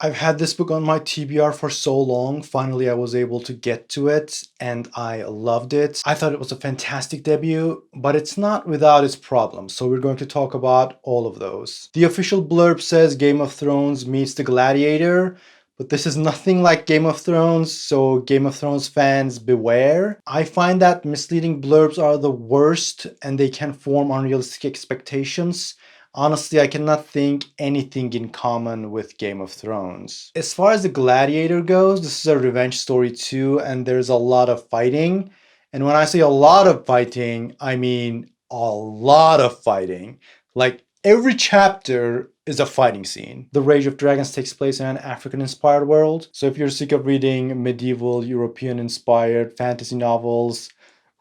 I've had this book on my TBR for so long. Finally, I was able to get to it and I loved it. I thought it was a fantastic debut, but it's not without its problems. So we're going to talk about all of those. The official blurb says Game of Thrones meets The Gladiator, but this is nothing like Game of Thrones, so Game of Thrones fans beware. I find that misleading blurbs are the worst and they can form unrealistic expectations. Honestly, I cannot think anything in common with Game of Thrones. As far as The Gladiator goes, this is a revenge story too, and there's a lot of fighting. And when I say a lot of fighting, I mean a lot of fighting. Like every chapter is a fighting scene. The Rage of Dragons takes place in an African-inspired world. So if you're sick of reading medieval European-inspired fantasy novels,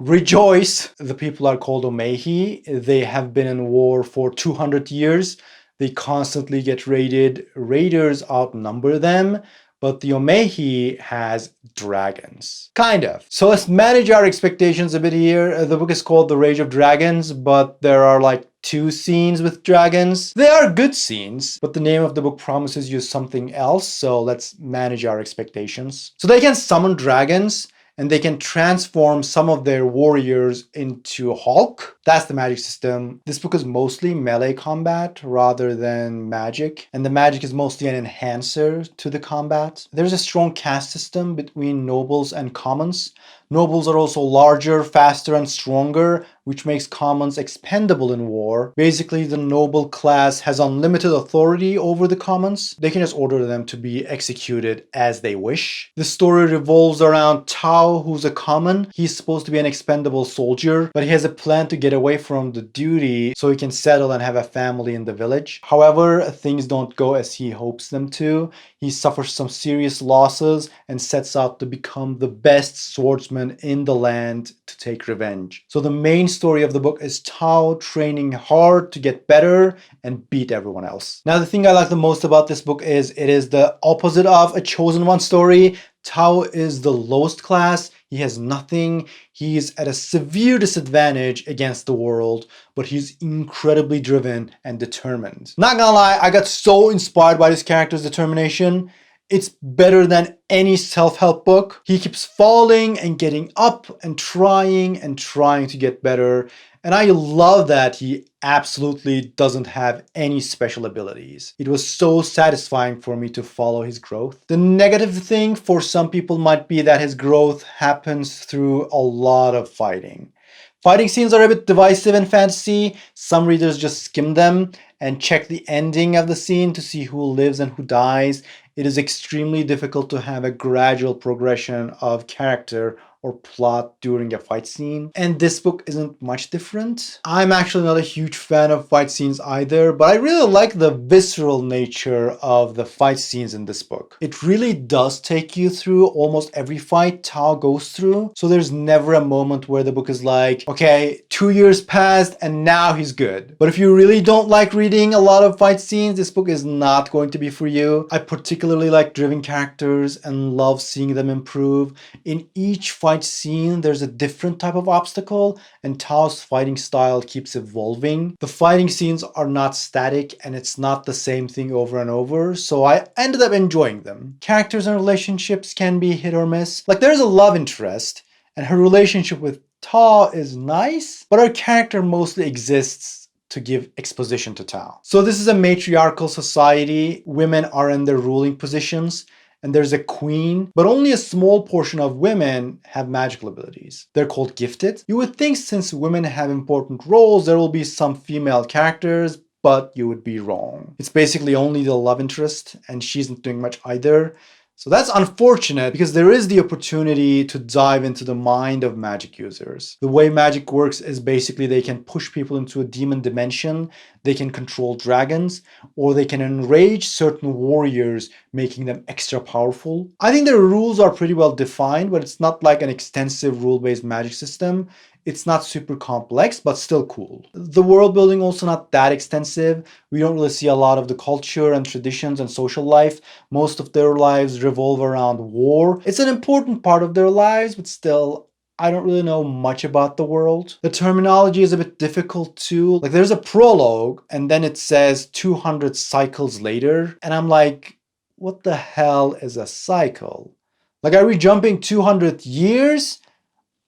rejoice! The people are called Omehi. They have been in war for 200 years. They constantly get raided. Raiders outnumber them, but the Omehi has dragons. Kind of. So let's manage our expectations a bit here. The book is called The Rage of Dragons, but there are like 2 scenes with dragons. They are good scenes, but the name of the book promises you something else, so let's manage our expectations. So they can summon dragons, and they can transform some of their warriors into Hulk. That's the magic system. This book is mostly melee combat rather than magic, and the magic is mostly an enhancer to the combat. There's a strong caste system between nobles and commons. Nobles are also larger, faster, and stronger, which makes commons expendable in war. Basically, the noble class has unlimited authority over the commons. They can just order them to be executed as they wish. The story revolves around Tao, who's a common. He's supposed to be an expendable soldier, but he has a plan to get away from the duty so he can settle and have a family in the village. However, things don't go as he hopes them to. He suffers some serious losses and sets out to become the best swordsman in the land to take revenge. So the main story of the book is Tao training hard to get better and beat everyone else. Now, the thing I like the most about this book is it is the opposite of a Chosen One story. Tao is the lowest class. He has nothing. He's at a severe disadvantage against the world, but he's incredibly driven and determined. Not gonna lie, I got so inspired by this character's determination. It's better than any self-help book. He keeps falling and getting up and trying to get better. And I love that he absolutely doesn't have any special abilities. It was so satisfying for me to follow his growth. The negative thing for some people might be that his growth happens through a lot of fighting. Fighting scenes are a bit divisive in fantasy. Some readers just skim them and check the ending of the scene to see who lives and who dies. It is extremely difficult to have a gradual progression of character or plot during a fight scene, and this book isn't much different. I'm actually not a huge fan of fight scenes either, but I really like the visceral nature of the fight scenes in this book. It really does take you through almost every fight Tao goes through, so there's never a moment where the book is like, okay, 2 years passed and now he's good. But if you really don't like reading a lot of fight scenes, this book is not going to be for you. I particularly like driven characters and love seeing them improve. In each fight scene, there's a different type of obstacle, and Tao's fighting style keeps evolving. The fighting scenes are not static, and it's not the same thing over and over, so I ended up enjoying them. Characters and relationships can be hit or miss. Like, there's a love interest, and her relationship with Tao is nice, but her character mostly exists to give exposition to Tao. So this is a matriarchal society. Women are in their ruling positions, and there's a queen, but only a small portion of women have magical abilities. They're called gifted. You would think since women have important roles, there will be some female characters, but you would be wrong. It's basically only the love interest, and she's not doing much either. So that's unfortunate because there is the opportunity to dive into the mind of magic users. The way magic works is basically they can push people into a demon dimension, they can control dragons, or they can enrage certain warriors, making them extra powerful. I think the rules are pretty well defined, but it's not like an extensive rule-based magic system. It's not super complex, but still cool. The world building also not that extensive. We don't really see a lot of the culture and traditions and social life. Most of their lives revolve around war. It's an important part of their lives, but still, I don't really know much about the world. The terminology is a bit difficult too. Like, there's a prologue and then it says 200 cycles later, and I'm like, what the hell is a cycle? Like, are we jumping 200 years?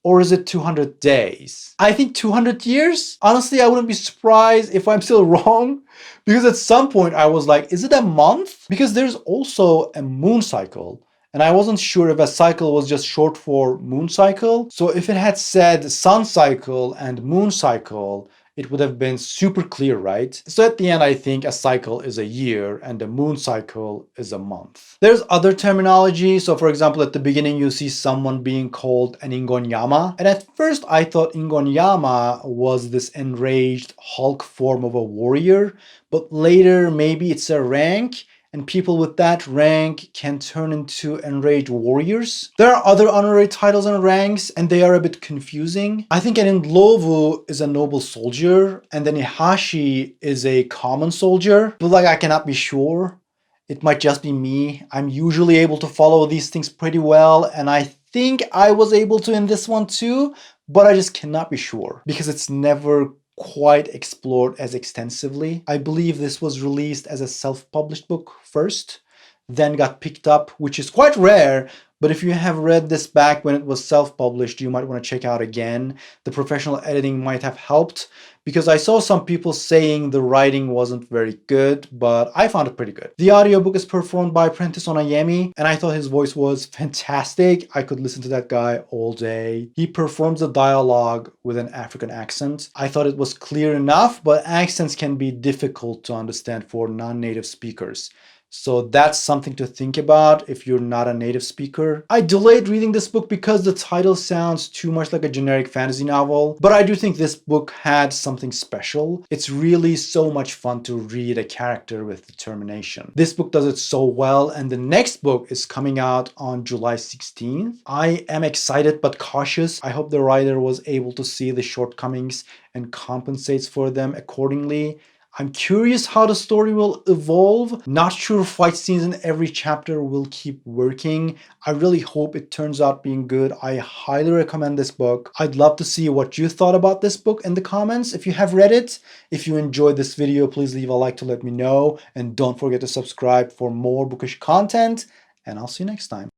Or is it 200 days? I think 200 years? Honestly, I wouldn't be surprised if I'm still wrong. Because at some point I was like, is it a month? Because there's also a moon cycle. And I wasn't sure if a cycle was just short for moon cycle. So if it had said sun cycle and moon cycle, it would have been super clear, right? So at the end, I think a cycle is a year and a moon cycle is a month. There's other terminology. So for example, at the beginning, you see someone being called an ingonyama. And at first I thought ingonyama was this enraged Hulk form of a warrior, but later maybe it's a rank, and people with that rank can turn into enraged warriors. There are other honorary titles and ranks, and they are a bit confusing. I think an Ndlovu is a noble soldier, and an Ihashi is a common soldier, but like I cannot be sure. It might just be me. I'm usually able to follow these things pretty well, and I think I was able to in this one too, but I just cannot be sure because it's never quite explored as extensively. I believe this was released as a self-published book first, then got picked up, which is quite rare, but if you have read this back when it was self-published, you might want to check out again. The professional editing might have helped, because I saw some people saying the writing wasn't very good, but I found it pretty good. The audiobook is performed by Prentice Onayemi, and I thought his voice was fantastic. I could listen to that guy all day. He performs the dialogue with an African accent. I thought it was clear enough, but accents can be difficult to understand for non-native speakers. So that's something to think about if you're not a native speaker. I delayed reading this book because the title sounds too much like a generic fantasy novel, but I do think this book had something special. It's really so much fun to read a character with determination. This book does it so well, and the next book is coming out on July 16th. I am excited but cautious. I hope the writer was able to see the shortcomings and compensates for them accordingly. I'm curious how the story will evolve. Not sure fight scenes in every chapter will keep working. I really hope it turns out being good. I highly recommend this book. I'd love to see what you thought about this book in the comments if you have read it. If you enjoyed this video, please leave a like to let me know. And don't forget to subscribe for more bookish content. And I'll see you next time.